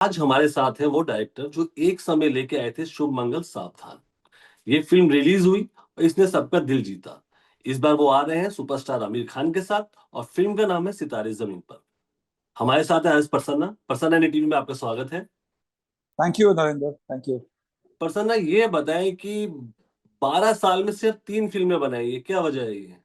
आज हमारे साथ हैं वो डायरेक्टर जो एक समय लेके आए थे शुभ मंगल सावधान। ये फिल्म रिलीज हुई और इसने सबका दिल जीता। इस बार वो आ रहे हैं सुपरस्टार आमिर खान के साथ और फिल्म का नाम है सितारे जमीन पर। हमारे साथ है आज प्रसन्ना। प्रसन्ना ने टीवी में आपका स्वागत है। Thank you Narendra, thank you. Prasanna ये बताएं कि 12 साल में सिर्फ 3 फिल्में बनाई है, क्या वजह है ये?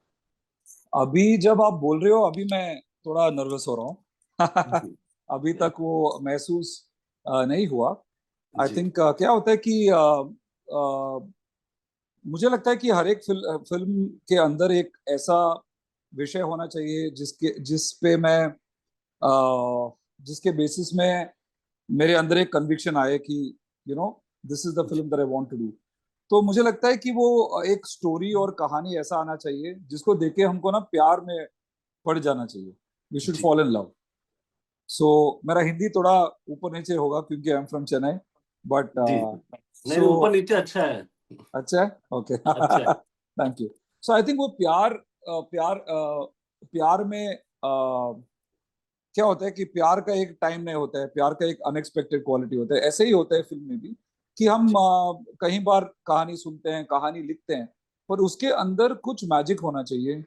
अभी जब आप बोल रहे हो, अभी मैं थोड़ा नर्वस हो रहा हूँ। जी। अभी तक वो महसूस नहीं हुआ। आई जी। थिंक क्या होता है कि मुझे लगता है कि हर एक फिल्म के अंदर एक ऐसा विषय होना चाहिए जिस पे मैं जिसके बेसिस में मेरे अंदर एक कन्विक्शन आए कि दिस इज द जी। Film that I want to do. तो मुझे लगता है कि वो एक स्टोरी और कहानी ऐसा आना चाहिए जिसको देख के हमको ना प्यार में पड़ जाना चाहिए। वी शुड जी। Fall in love. सो मेरा हिंदी थोड़ा ऊपर नीचे होगा क्योंकि I am from Chennai, but जी। नहीं, सो ऊपर नीचे अच्छा है। अच्छा है, ओके। अच्छा है। Thank you. So I think वो प्यार में क्या होता है कि प्यार का एक टाइम नहीं होता है, प्यार का एक अनएक्सपेक्टेड क्वालिटी होता है। ऐसे ही होता है फिल्म में भी कि हम जी। कई बार कहानी सुनते हैं, कहानी लिखते हैं, पर उसके अंदर कुछ मैजिक होना चाहिए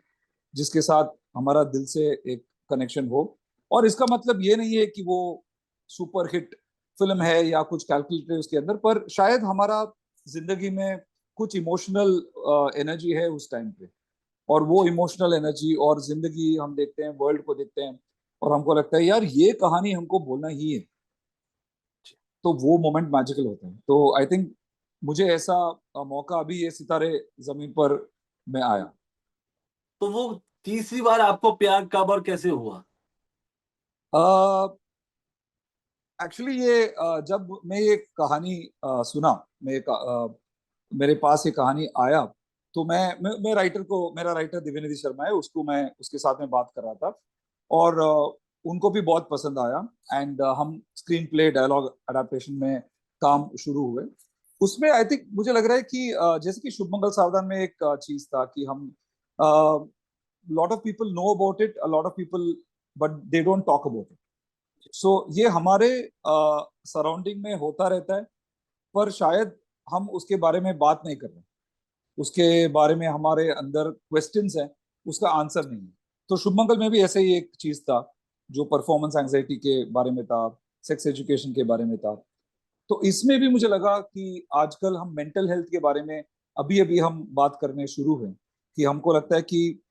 जिसके साथ हमारा दिल से एक कनेक्शन हो। और इसका मतलब ये नहीं है कि वो सुपर हिट फिल्म है या कुछ कैलकुलेटेड उसके अंदर, पर शायद हमारा जिंदगी में कुछ इमोशनल एनर्जी है उस टाइम पे। और वो जी। इमोशनल एनर्जी और जिंदगी हम देखते हैं, वर्ल्ड को देखते हैं, और हमको लगता है यार ये कहानी हमको बोलना ही है। जी। तो वो मोमेंट मैजिकल होता है। तो आई थिंक मुझे ऐसा मौका अभी ये सितारे जमीन पर में आया। तो वो तीसरी बार आपको प्यार कब और कैसे हुआ? एक्चुअली ये जब मैं ये कहानी सुना, मेरे पास ये कहानी आया, तो मैं राइटर को, मेरा राइटर दिव्यनिधि शर्मा है, उसको मैं उसके साथ में बात कर रहा था। और उनको भी बहुत पसंद आया। एंड हम स्क्रीन प्ले डायलॉग अडेप्टेशन में काम शुरू हुए। उसमें आई थिंक मुझे लग रहा है कि जैसे कि शुभ मंगल सावधान में एक चीज था कि हम lot of people know about it, a lot of people, but they don't talk about it. So ये हमारे सराउंडिंग में होता रहता है, पर शायद हम उसके बारे में बात नहीं कर रहे, उसके बारे में हमारे अंदर क्वेश्चंस हैं, उसका आंसर नहीं है। तो शुभ मंगल में भी ऐसे ही एक चीज था जो परफॉर्मेंस एंजाइटी के बारे में था, सेक्स एजुकेशन के बारे में था। तो इसमें भी मुझे लगा कि आजकल हम मेंटल हेल्थ के बारे में अभी अभी हम बात करने शुरू हुए, कि हमको लगता है कि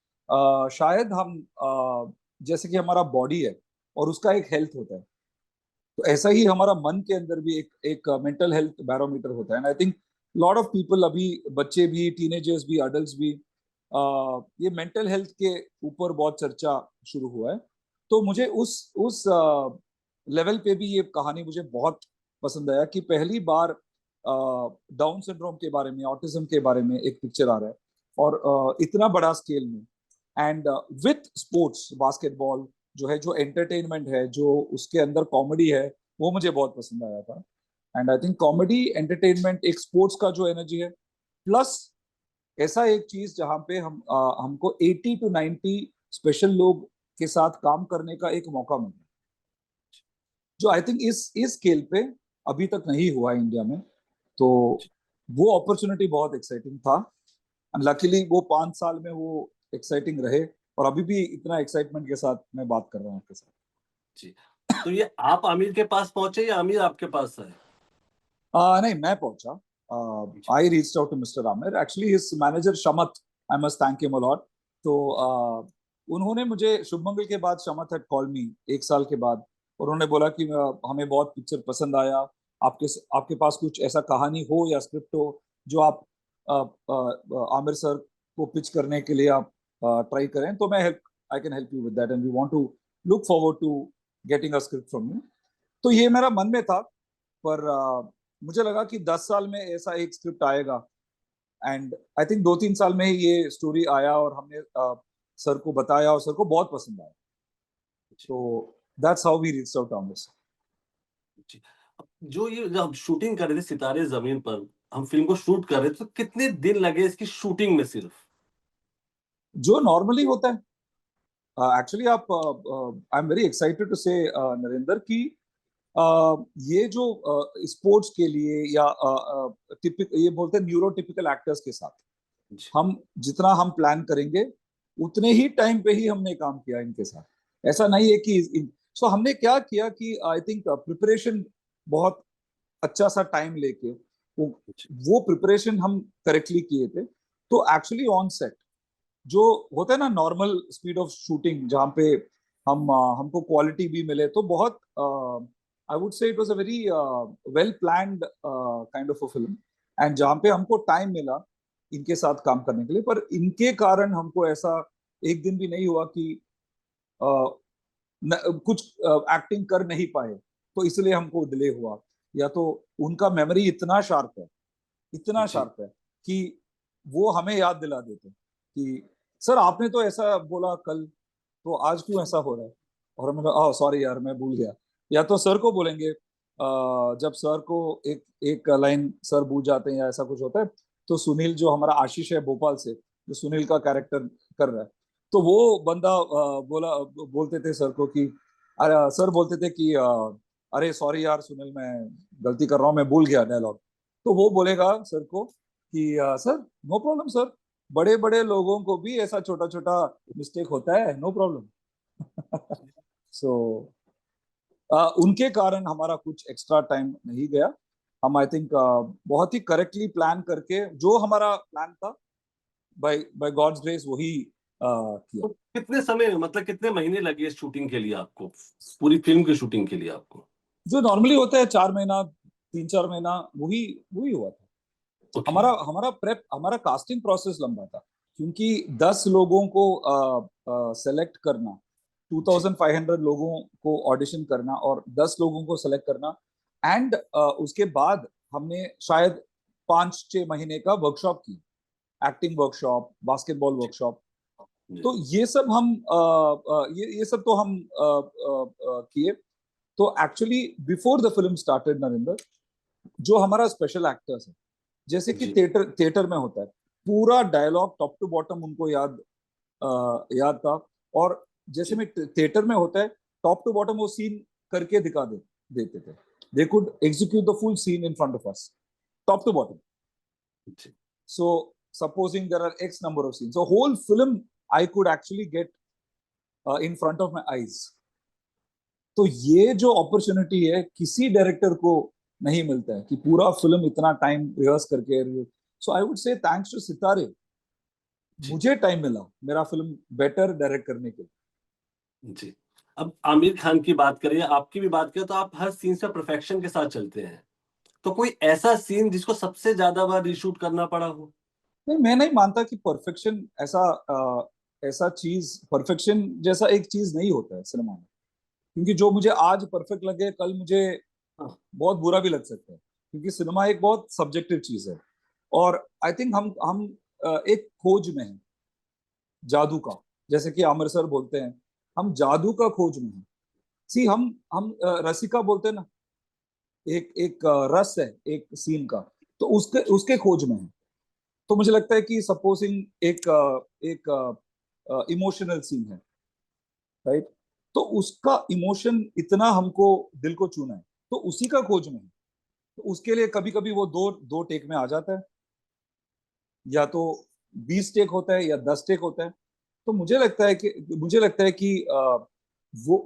शायद हम जैसे कि हमारा बॉडी है और उसका एक हेल्थ होता है, तो ऐसा ही हमारा मन के अंदर भी एक एक मेंटल हेल्थ बैरोमीटर होता है। And I think lot of people, अभी बच्चे भी, टीनेजर्स भी, अडल्ट भी, ये मेंटल हेल्थ के ऊपर बहुत चर्चा शुरू हुआ है। तो मुझे उस लेवल पे भी ये कहानी मुझे बहुत पसंद आया कि पहली बार डाउन सिंड्रोम के बारे में, ऑटिज्म के बारे में एक पिक्चर आ रहा है, और इतना बड़ा स्केल में, एंड विथ स्पोर्ट्स, बास्केटबॉल जो है, जो एंटरटेनमेंट है, जो उसके अंदर कॉमेडी है, वो मुझे बहुत पसंद आया था। And I think comedy, entertainment, एक स्पोर्ट्स का जो एनर्जी है, प्लस ऐसा एक चीज जहां पे हमको 80 to 90 स्पेशल लोग के साथ काम करने का एक मौका मिला, जो आई थिंक इस स्केल पे अभी तक नहीं हुआ है इंडिया में। तो वो अपॉर्चुनिटी बहुत एक्साइटिंग था। एंड लकीली वो 5 साल में वो एक्साइटिंग रहे, और अभी भी इतना एक्साइटमेंट के साथ मैं बात कर रहा हूँ आपके साथ। जी। तो ये आप आमिर के पास पहुंचे या आमिर आपके पास आए? नहीं, मैं पहुंचा। जी। I reached out to mister Aamir, actually his manager Shamat, I must thank him a lot. तो उन्होंने मुझे, शुभमंगल के बाद शमत हैड कॉल्ड मी 1 साल के बाद, और उन्होंने बोला कि हमें बहुत पिक्चर पसंद आया, आपके आपके पास कुछ ऐसा कहानी हो या स्क्रिप्ट हो जो आप आमिर सर को पिच करने के लिए आप ट्राई करें, तो मैं help, I can help you with that, and we want to look forward to getting a script from you. तो ये मेरा मन में था, पर मुझे लगा कि 10 साल में ऐसा एक स्क्रिप्ट आएगा। एंड आई थिंक 2-3 साल में ही ये स्टोरी आया, और हमने सर को बताया और सर को बहुत पसंद आया। जी। तो that's how we reached out on this. जी। अब जो ये जब शूटिंग कर रहे थे सितारे जमीन पर, हम फिल्म को शूट कर रहे थे, तो कितने दिन लगे इसकी शूटिंग में सिर्फ? जो नॉर्मली होता है, एक्चुअली आप, I am very excited to say Narendra, कि ये जो स्पोर्ट्स के लिए या टिपिक ये बोलते हैं न्यूरोटिपिकल एक्टर्स के साथ जी हम जितना हम प्लान करेंगे उतने ही टाइम पे ही हमने काम किया इनके साथ। ऐसा नहीं है कि सो हमने क्या किया कि आई थिंक प्रिपरेशन बहुत अच्छा सा टाइम लेके वो जी वो प्रिपरेशन हम करेक्टली किए थे। तो एक्चुअली ऑन सेट जो होता है ना नॉर्मल स्पीड ऑफ शूटिंग जहाँ पे हमको क्वालिटी भी मिले तो बहुत आई वुड से it was a very well planned kind of a film. And जहाँ पे हमको टाइम मिला इनके साथ काम करने के लिए, पर इनके कारण हमको ऐसा एक दिन भी नहीं हुआ कि कुछ एक्टिंग कर नहीं पाए तो इसलिए हमको डिले हुआ। या तो उनका मेमोरी इतना शार्प है, इतना जी शार्प है कि वो हमें याद दिला देते कि सर आपने तो ऐसा बोला कल, तो आज क्यों ऐसा हो रहा है। और मैं कहा सॉरी यार मैं भूल गया। या तो सर को बोलेंगे जब सर को एक एक लाइन सर भूल जाते हैं या ऐसा कुछ होता है, तो सुनील जो हमारा आशीष है भोपाल से, जो सुनील का कैरेक्टर कर रहा है, तो वो बंदा बोलते थे सर को कि अरे सर बोलते थे कि अरे सॉरी यार सुनील मैं गलती कर रहा हूँ, मैं भूल गया डायलॉग। तो वो बोलेगा सर को कि सर नो प्रॉब्लम सर, बड़े बड़े लोगों को भी ऐसा छोटा छोटा मिस्टेक होता है, नो प्रॉब्लम। सो उनके कारण हमारा कुछ एक्स्ट्रा टाइम नहीं गया। हम आई थिंक बहुत ही करेक्टली प्लान करके जो हमारा प्लान था बाय बाय गॉड्स ग्रेस वही किया। तो कितने समय मतलब कितने महीने लगे इस शूटिंग के लिए आपको, पूरी फिल्म की शूटिंग के लिए आपको? जो नॉर्मली होता है 4 महीना, 3-4 महीना, वही वही हुआ था। ओके हमारा हमारा प्रेप हमारा कास्टिंग प्रोसेस लंबा था क्योंकि 10 लोगों को सेलेक्ट करना, जी 2500 लोगों को ऑडिशन करना और 10 लोगों को सेलेक्ट करना। एंड उसके बाद हमने शायद 5-6 महीने का वर्कशॉप की, एक्टिंग वर्कशॉप, बास्केटबॉल जी वर्कशॉप। जी तो ये सब हम ये सब तो हम किए। तो actually before the film started Narendra, जो हमारा स्पेशल एक्टर्स है जैसे कि जी थिएटर थिएटर में होता है, पूरा डायलॉग टॉप टू बॉटम उनको याद था। और जैसे जी में थिएटर में होता है, टॉप टू बॉटम वो सीन करके देते थे। They could execute the full scene in front of us, top to bottom. जी so supposing there are X number of scene, so whole film I could actually get in front of my eyes. तो ये जो opportunity है किसी director को नहीं मिलता है कि पूरा फिल्म इतना टाइम रिहर्स करके। So I would say thanks to Sitare ji मुझे टाइम मिला मेरा फिल्म बेटर डायरेक्ट करने के लिए। जी। अब आमिर खान की बात करें या आपकी भी बात करें तो आप हर सीन से परफेक्शन के साथ चलते हैं। तो कोई ऐसा सीन जिसको सबसे ज्यादा बार रीशूट करना पड़ा हो? नहीं, मैं नहीं मानता कि परफेक्शन ऐसा चीज, परफेक्शन जैसा एक चीज नहीं होता है सिनेमा में। क्योंकि जो मुझे आज परफेक्ट लगे कल मुझे हाँ, बहुत बुरा भी लग सकता है, क्योंकि सिनेमा एक बहुत सब्जेक्टिव चीज है। और आई थिंक हम एक खोज में हैं जादू का, जैसे कि आमिर सर बोलते हैं हम जादू का खोज में हैं। सी हम रसिका बोलते हैं ना, एक एक रस है एक सीन का, तो उसके जी उसके खोज में है। तो मुझे लगता है कि सपोजिंग एक इमोशनल सीन है, राइट, तो उसका इमोशन इतना हमको दिल को छूना है, तो उसी का खोज में है। तो उसके लिए कभी कभी वो दो दो टेक में आ जाता है, या तो 20 टेक होता है या 10 टेक होता है। तो मुझे लगता है कि वो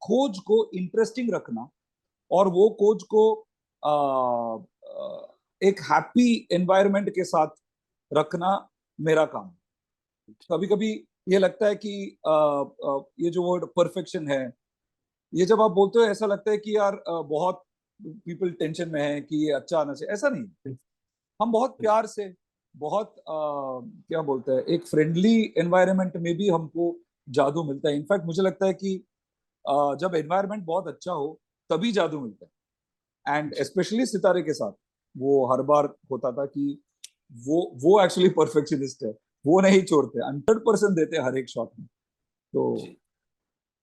खोज को इंटरेस्टिंग रखना और वो खोज को एक हैप्पी एनवायरनमेंट के साथ रखना मेरा काम। कभी कभी ये लगता है कि ये जो वर्ड परफेक्शन है, ये जब आप बोलते हो ऐसा लगता है कि यार बहुत पीपल टेंशन में है कि ये अच्छा आना चाहिए, ऐसा नहीं। हम बहुत प्यार से, बहुत क्या बोलते हैं, एक फ्रेंडली एनवायरनमेंट में भी हमको जादू मिलता है। इनफैक्ट मुझे लगता है कि जब एनवायरनमेंट बहुत अच्छा हो तभी जादू मिलता है। एंड जी स्पेशली सितारे के साथ वो हर बार होता था कि वो एक्चुअली परफेक्शनिस्ट है, वो नहीं छोड़ते, 100% देते हर एक शॉट में। तो जी।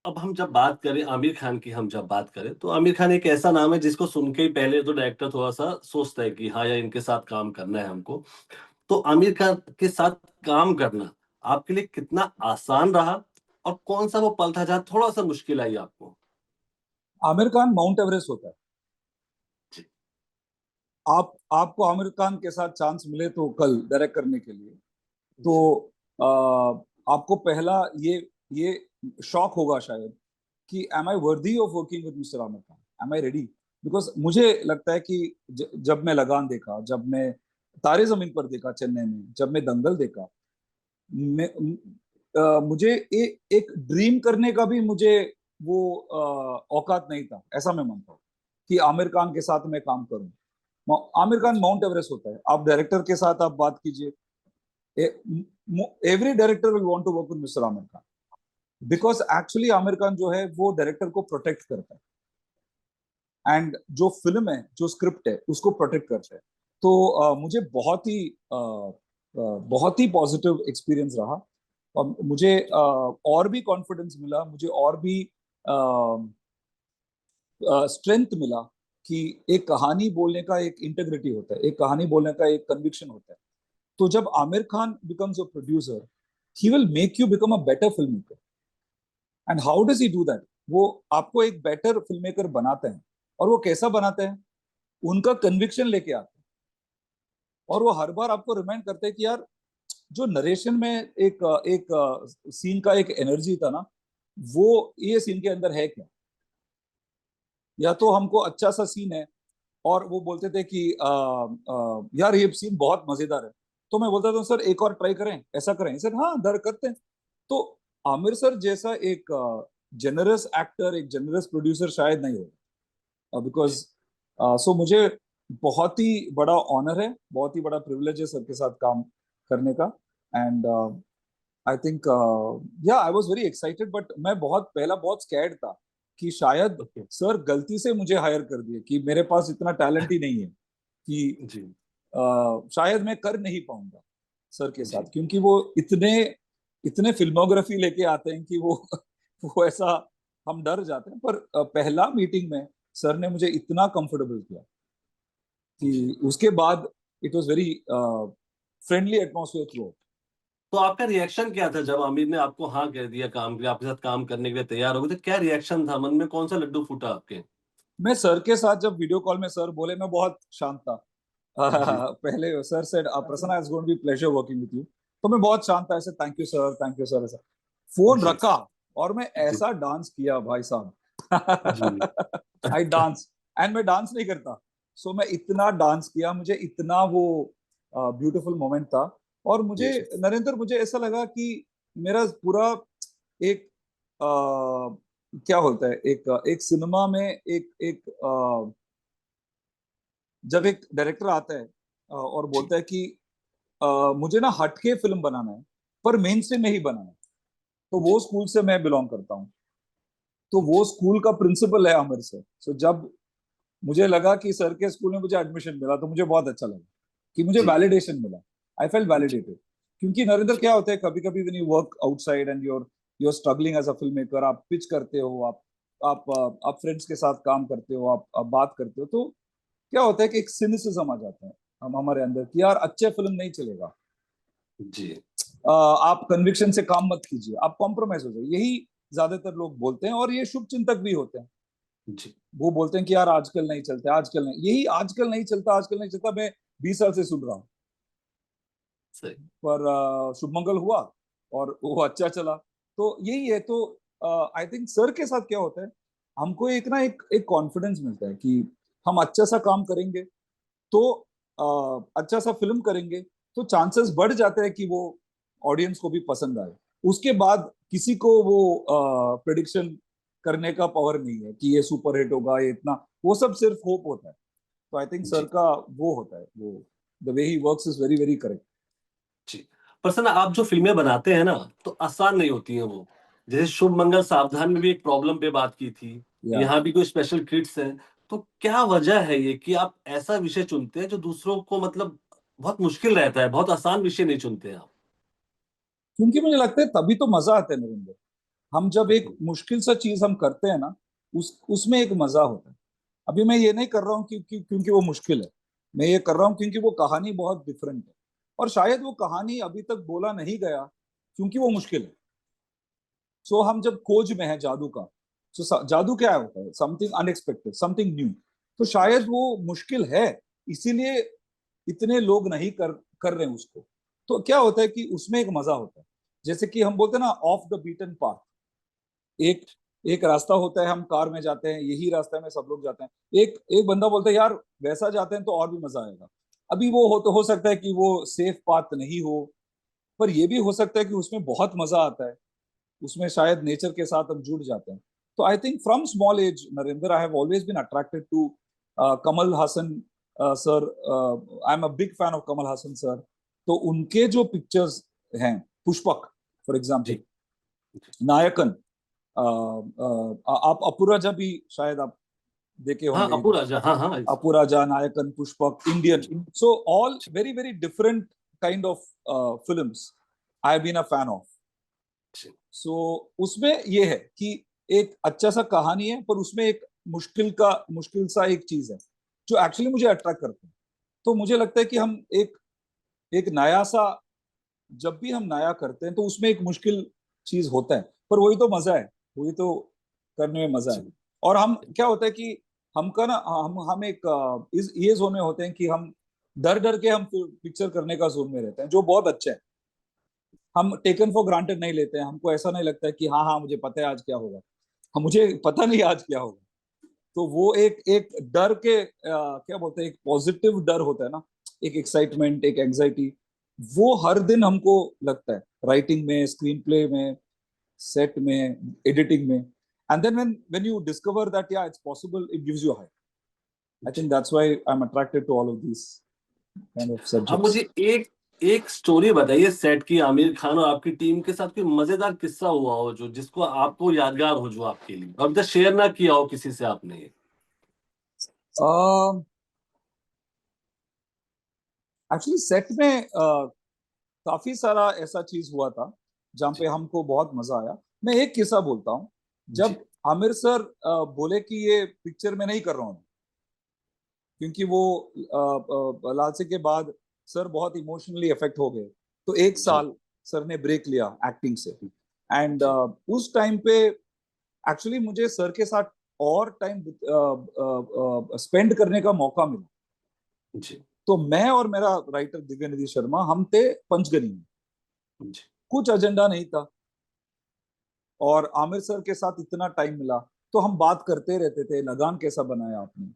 अब हम जब बात करें आमिर खान की, हम जब बात करें तो आमिर खान एक ऐसा नाम है जिसको सुन के ही पहले तो डायरेक्टर थोड़ा सा सोचता है कि हाँ यार इनके साथ काम करना है हमको। तो आमिर खान के साथ काम करना आपके लिए कितना आसान रहा और कौन सा वो पल था जहाँ थोड़ा सा मुश्किल आई आपको? आमिर खान माउंट एवरेस्ट होता है। जी। आपको आमिर खान के साथ चांस मिले तो कल डायरेक्ट करने के लिए, तो जी। आ, आपको पहला ये शॉक होगा शायद कि am I worthy of working with mister Aamir Khan, am I ready. Because मुझे लगता है कि जब मैं लगान देखा, जब मैं तारे जमीन पर देखा चेन्नई में, जब मैं दंगल देखा, मुझे एक ड्रीम करने का भी मुझे वो औकात नहीं था, ऐसा मैं मानता हूँ कि आमिर खान के साथ मैं काम करूं। आमिर खान माउंट एवरेस्ट होता है। आप डायरेक्टर के साथ आप बात कीजिए, every director will want to work with mister Aamir Khan, because actually Aamir Khan जो है वो डायरेक्टर को प्रोटेक्ट करता है, एंड जो फिल्म है, जो स्क्रिप्ट है, उसको प्रोटेक्ट करता है। तो मुझे बहुत ही पॉजिटिव एक्सपीरियंस रहा, और मुझे और भी कॉन्फिडेंस मिला, मुझे और भी स्ट्रेंथ मिला कि एक कहानी बोलने का एक इंटेग्रिटी होता है, एक कहानी बोलने का एक कन्विक्शन होता है। तो जब Aamir Khan becomes a producer, he will make you become a better film maker. And how does he do that? वो आपको एक बेटर फिल्म मेकर बनाते हैं। और वो कैसा बनाते हैं? उनका कन्विक्शन लेके आते हैं, और वो हर बार आपको रिमाइंड करते हैं कि यार, जो नरेशन में एक सीन का एक एनर्जी था ना, वो ये सीन के अंदर है क्या? या तो हमको अच्छा सा सीन है, और वो बोलते थे कि यार ये सीन बहुत मजेदार है, तो मैं बोलता था सर एक और ट्राई करें, ऐसा करें सर, हाँ दर करते हैं। तो आमिर सर जैसा एक जेनरस एक्टर, एक जेनरस प्रोड्यूसर शायद नहीं होगा, बिकॉज सो मुझे बहुत ही बड़ा ऑनर है, बहुत ही बड़ा प्रिविलेज है सर के साथ काम करने का। एंड आई थिंक या I was very excited, but मैं बहुत पहला बहुत स्कैर्ड था कि शायद ओके। सर गलती से मुझे हायर कर दिए, कि मेरे पास इतना टैलेंट ही नहीं है कि जी। शायद मैं कर नहीं पाऊंगा सर के साथ, जी। क्योंकि वो इतने इतने फिल्मोग्राफी लेके आते हैं कि वो वो ऐसा, हम डर जाते हैं। पर पहला मीटिंग में सर ने मुझे इतना कंफर्टेबल किया जी। कि उसके बाद it was very friendly atmosphere through. तो आपका रिएक्शन क्या था जब आमिर ने आपको हाँ कह दिया काम के लिए, आपके साथ काम करने के लिए तैयार हो गए? तो क्या रिएक्शन था, मन में कौन सा लड्डू फूटा आपके? मैं सर के साथ जब वीडियो कॉल में सर बोले, मैं बहुत शांत था। जी। पहले sir said Prasanna, it's going to be pleasure working with you. तो मैं बहुत शांत था, ऐसे thank you sir, thank you sir, ऐसा फोन जी। रखा, और मैं जी। ऐसा डांस किया भाई साहब। जी। आई डांस, एंड मैं डांस नहीं करता, सो मैं इतना डांस किया, मुझे इतना वो ब्यूटीफुल मोमेंट था। और मुझे, जी। नरेंद्र, मुझे ऐसा लगा कि मेरा पूरा एक क्या होता है, एक एक सिनेमा में एक एक जब एक डायरेक्टर आता है और जी। बोलता है कि मुझे ना हटके फिल्म बनाना है, पर मेन स्ट्रीम में ही बनाना है, तो वो जी। स्कूल से मैं बिलोंग करता हूँ। तो वो जी। स्कूल का प्रिंसिपल है आमिर सर। सो जब मुझे लगा कि सर के स्कूल में मुझे एडमिशन मिला, तो मुझे बहुत अच्छा लगा कि मुझे जी। वैलिडेशन मिला। आई फेल्ट जी। वैलिडेटेड। क्योंकि नरेंद्र, जी। क्या होता है, कभी कभी when you work outside and your struggling as a film maker, आप पिच करते हो, आप फ्रेंड्स के साथ काम करते हो, आप बात करते हो, तो क्या होता है कि एक सिनिसिज्म आ जाता है हम हमारे अंदर कि यार अच्छे फिल्म नहीं चलेगा, जी। आप कन्विक्शन से काम मत कीजिए, आप कॉम्प्रोमाइज हो जाइए, यही ज्यादातर लोग बोलते हैं, और ये शुभ चिंतक भी होते हैं। जी। वो बोलते हैं कि यार आजकल नहीं चलते, आजकल नहीं, यही आजकल नहीं चलता, आजकल नहीं चलता, मैं 20 साल से सुन रहा हूँ। सही। पर शुभमंगल हुआ, और वो अच्छा चला। तो यही है। तो आई थिंक सर के साथ क्या होता है, हमको एक ना एक कॉन्फिडेंस मिलता है कि हम अच्छा सा काम करेंगे, तो अच्छा सा फिल्म करेंगे, तो चांसेस बढ़ जाते हैं कि वो ऑडियंस को भी पसंद आए। उसके बाद किसी को वो प्रिडिक्शन करने का पावर नहीं है कि ये सुपर हिट होगा, ये इतना, वो सब सिर्फ होप होता है। तो आई थिंक सर जी। का वो होता है, वो द वे ही works is very very correct. जी। प्रसन्न, आप जो फ़िल्में बनाते हैं ना, तो आसान नहीं होती हैं वो। जैसे शुभ मंगल सावधान में भी एक प्रॉब्लम पे बात की थी, या यहाँ भी कोई स्पेशल किड्स हैं। तो क्या वजह है ये कि आप ऐसा विषय चुनते हैं जो दूसरों को मतलब बहुत मुश्किल रहता है, बहुत आसान विषय नहीं चुनते आप? क्योंकि मुझे लगता है तभी तो मजा आता है नरेंद्र। हम जब एक ओके। मुश्किल सा चीज हम करते हैं ना, उसमें एक मजा होता है। अभी मैं ये नहीं कर रहा हूँ क्योंकि वो मुश्किल है, मैं ये कर रहा हूँ क्योंकि वो कहानी बहुत डिफरेंट है, और शायद वो कहानी अभी तक बोला नहीं गया क्योंकि वो मुश्किल है। सो हम जब खोज में है जादू का, सो जादू क्या होता है? Something unexpected, something new. तो शायद वो मुश्किल है, इसीलिए इतने लोग नहीं कर रहे हैं उसको। तो क्या होता है कि उसमें एक मजा होता है, जैसे कि हम बोलते हैं ना, ऑफ द बीटन पाथ। एक एक रास्ता होता है, हम कार में जाते हैं, यही रास्ते में सब लोग जाते हैं। एक एक बंदा बोलता है यार वैसा जाते हैं तो और भी मजा आएगा। अभी वो हो सकता है कि वो सेफ पाथ नहीं हो, पर ये भी हो सकता है कि उसमें बहुत मजा आता है, उसमें शायद नेचर के साथ हम जुड़ जाते हैं। तो I think from small age Narendra, I have always been attracted to Kamal Haasan sir. I am a big fan of Kamal Haasan sir. तो उनके जो पिक्चर्स हैं, पुष्पक फॉर एग्जाम्पल, जी नायकन, आप अपुराजा भी शायद आप देखे हाँ, होंगे। अपू राजा, हाँ हाँ। Appu Raja, Nayakan, Pushpak, Indian, so all very very different kind of films I have been a fan of. So उसमें ये है कि एक अच्छा सा कहानी है, पर उसमें एक मुश्किल सा एक चीज है जो एक्चुअली मुझे अट्रैक्ट करता है। तो मुझे लगता है कि हम एक एक नया सा, जब भी हम नया करते हैं तो उसमें एक मुश्किल चीज होता है, पर वही तो मजा है, वही तो करने में मजा है। और हम क्या होता है कि हमका ना, हम एक इस ये जोन में होते हैं कि हम डर डर के हम पिक्चर करने का जोन में रहते हैं, जो बहुत अच्छा है। हम टेकन फॉर ग्रांटेड नहीं लेते हैं, हमको ऐसा नहीं लगता है कि हाँ हाँ मुझे पता है आज क्या होगा, हम मुझे पता नहीं आज क्या होगा। तो वो एक एक डर के क्या बोलते हैं, एक पॉजिटिव डर होता है ना, एक एक्साइटमेंट, एक एंजाइटी, वो हर दिन हमको लगता है, राइटिंग में, स्क्रीन प्ले में, सेट में, एडिटिंग में। And then when you discover that या it's possible, it gives you high. I think that's why I am attracted to all of these kind of अब सब्जेक्ट्स। मुझे एक एक story बताइए set की, आमिर खान और आपकी टीम के साथ कोई मजेदार किस्सा हुआ हो जो जिसको आपको यादगार हो, जो आपके लिए अभी तक शेयर ना किया हो किसी से आपने। एक्चुअली सेट में काफी सारा ऐसा चीज हुआ था जहाँ पे जी हमको बहुत मजा आया। मैं एक किस्सा बोलता हूँ। जी जब आमिर सर बोले कि ये पिक्चर मैं नहीं कर रहा हूँ, क्योंकि वो लाल सिंह के बाद सर बहुत इमोशनली अफेक्ट हो गए, तो एक जी साल सर ने ब्रेक लिया एक्टिंग से। एंड जी उस टाइम पे एक्चुअली मुझे सर के साथ और टाइम स्पेंड करने का मौका मिला। जी तो मैं और मेरा राइटर दिव्य निधि शर्मा, हम थे पंचगनी में। जी कुछ एजेंडा नहीं था, और आमिर सर के साथ इतना टाइम मिला, तो हम बात करते रहते थे, लगान कैसा बनाया आपने,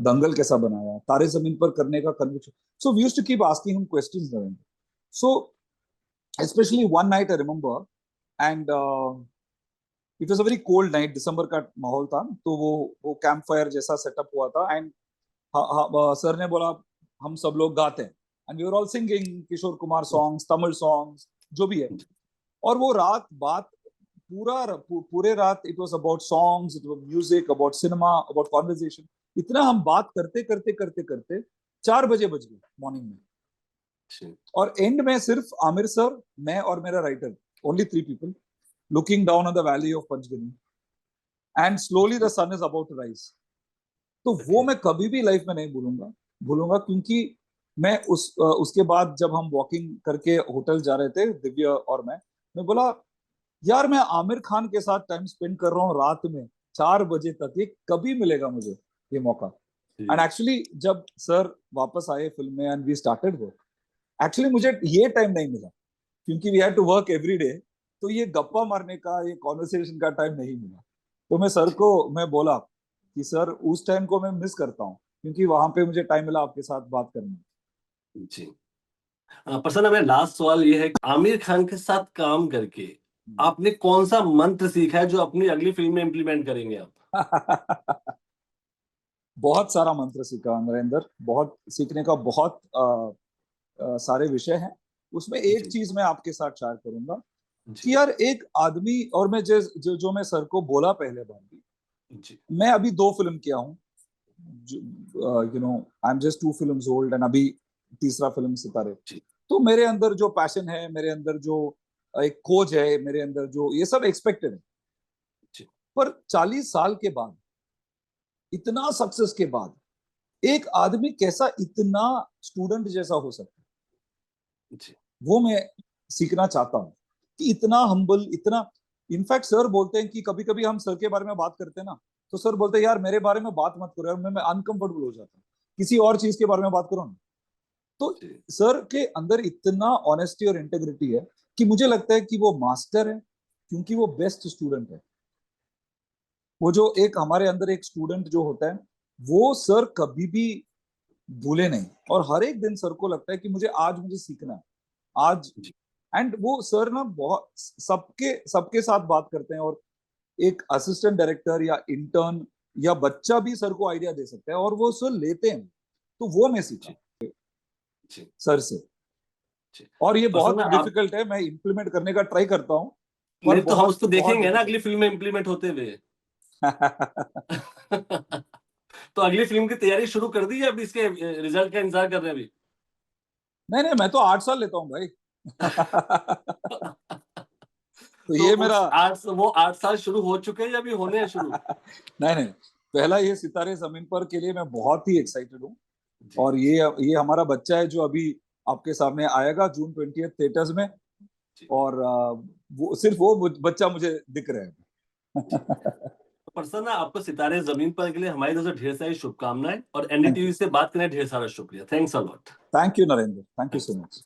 दंगल कैसा बनाया, तारे जमीन पर करने का conviction. So we used to keep asking him questions Narendra. So specially one night I remember, and it was a very cold night, दिसंबर का माहौल था, तो वो कैंप फायर जैसा सेटअप हुआ था। एंड सर ने बोला हम सब लोग गाते हैं, and we were all singing Kishore Kumar songs, Tamil songs, जो भी है। और वो रात बात पूरे रात it was about songs, it was music, about cinema, about conversation. इतना हम बात करते करते करते करते 4 बजे बज गए मॉर्निंग में। जी और एंड में सिर्फ आमिर सर, मैं और मेरा writer, only 3 people, looking down on the valley of Panchgani, and slowly the sun is about to rise. तो वो ओके मैं कभी भी लाइफ में नहीं भूलूंगा, क्योंकि मैं उसके बाद जब हम वॉकिंग करके होटल जा रहे थे, दिव्या और मैं बोला यार मैं आमिर खान के साथ टाइम स्पेंड कर रहा हूँ रात में 4 बजे तक, ये कभी मिलेगा मुझे ये मौका। एंड जी एक्चुअली जब सर वापस आए फिल्म में and we started work, actually मुझे ये टाइम नहीं मिला, क्योंकि we had to work every day. तो ये गप्पा मारने का, ये कॉन्वर्सेशन का टाइम नहीं मिला। तो मैं सर को मैं बोला कि सर उस टाइम को मैं मिस करता हूँ, क्योंकि वहां पे मुझे टाइम मिला आपके साथ बात करने। जी प्रसन्न, मेरा लास्ट सवाल ये है, आमिर खान के साथ काम करके आपने कौन सा मंत्र सीखा है जो अपनी अगली फिल्म में इम्प्लीमेंट करेंगे आप? बहुत सारा मंत्र सीखा नरेंद्र, बहुत सीखने का, बहुत सारे विषय हैं। उसमें एक जी चीज मैं आपके साथ शेयर करूंगा जी कि यार एक आदमी, और मैं जो मैं सर को बोला पहले बार भी, जी मैं अभी 2 फिल्म किया हूँ, you know, I am just 2 films old, and अभी तीसरा फिल्म सितारे। जी तो मेरे अंदर जो पैशन है, मेरे अंदर जो एक खोज है, मेरे अंदर जो, ये सब एक्सपेक्टेड है। जी पर 40 साल के बाद, इतना सक्सेस के बाद, एक आदमी कैसा इतना स्टूडेंट जैसा हो सकता है, जी वो मैं सीखना चाहता हूँ। कि इतना हम्बल, इतना इनफैक्ट सर बोलते हैं कि कभी कभी हम सर के बारे में बात करते हैं ना, तो सर बोलते हैं यार मेरे बारे में बात मत करो यार, मैं अनकंफर्टेबल हो जाता हूँ, किसी और चीज के बारे में बात करो ना। तो जी सर के अंदर इतना ऑनेस्टी और इंटेग्रिटी है कि मुझे लगता है कि वो मास्टर है, क्योंकि वो बेस्ट स्टूडेंट है। वो जो एक हमारे अंदर एक स्टूडेंट जो होता है, वो सर कभी भी भूले नहीं। और हर एक दिन सर को लगता है कि मुझे सीखना है आज। जी एंड वो सर ना बहुत सबके सबके साथ बात करते हैं, और एक असिस्टेंट डायरेक्टर या इंटर्न या बच्चा भी सर को आइडिया दे सकता है, और वो सर लेते हैं। तो वो मैं सीखा जी जी सर से। जी। और ये बहुत प्रसन्न आप, डिफिकल्ट है, मैं इम्प्लीमेंट करने का ट्राई करता हूँ, पर नहीं तो हम बहुत उसको बहुत देखेंगे ना डिफिकल्ट। अगली फिल्म में इम्प्लीमेंट होते हुए। तो अगली फिल्म की तैयारी शुरू कर दी है, अभी इसके रिजल्ट का इंतजार कर रहे हैं अभी? नहीं नहीं, मैं तो 8 साल लेता हूँ भाई। तो तो ये मेरा उस 8 साल शुरू हो चुके हैं या अभी होने हैं शुरू? नहीं नहीं, पहला ये सितारे जमीन पर के लिए मैं बहुत ही एक्साइटेड हूँ। जी और ये हमारा बच्चा है जो अभी आपके सामने आएगा जून 20 थिएटर्स में। जी और वो सिर्फ वो बच्चा मुझे दिख रहा जी। है। तो प्रसन्न, आपको सितारे जमीन पर के लिए हमारी तरफ से ढेर सारी शुभकामनाएं, और थैंक एनडीटीवी यू, से बात करने ढेर सारा शुक्रिया। Thanks a lot. Thank you Narendra, thank you so much.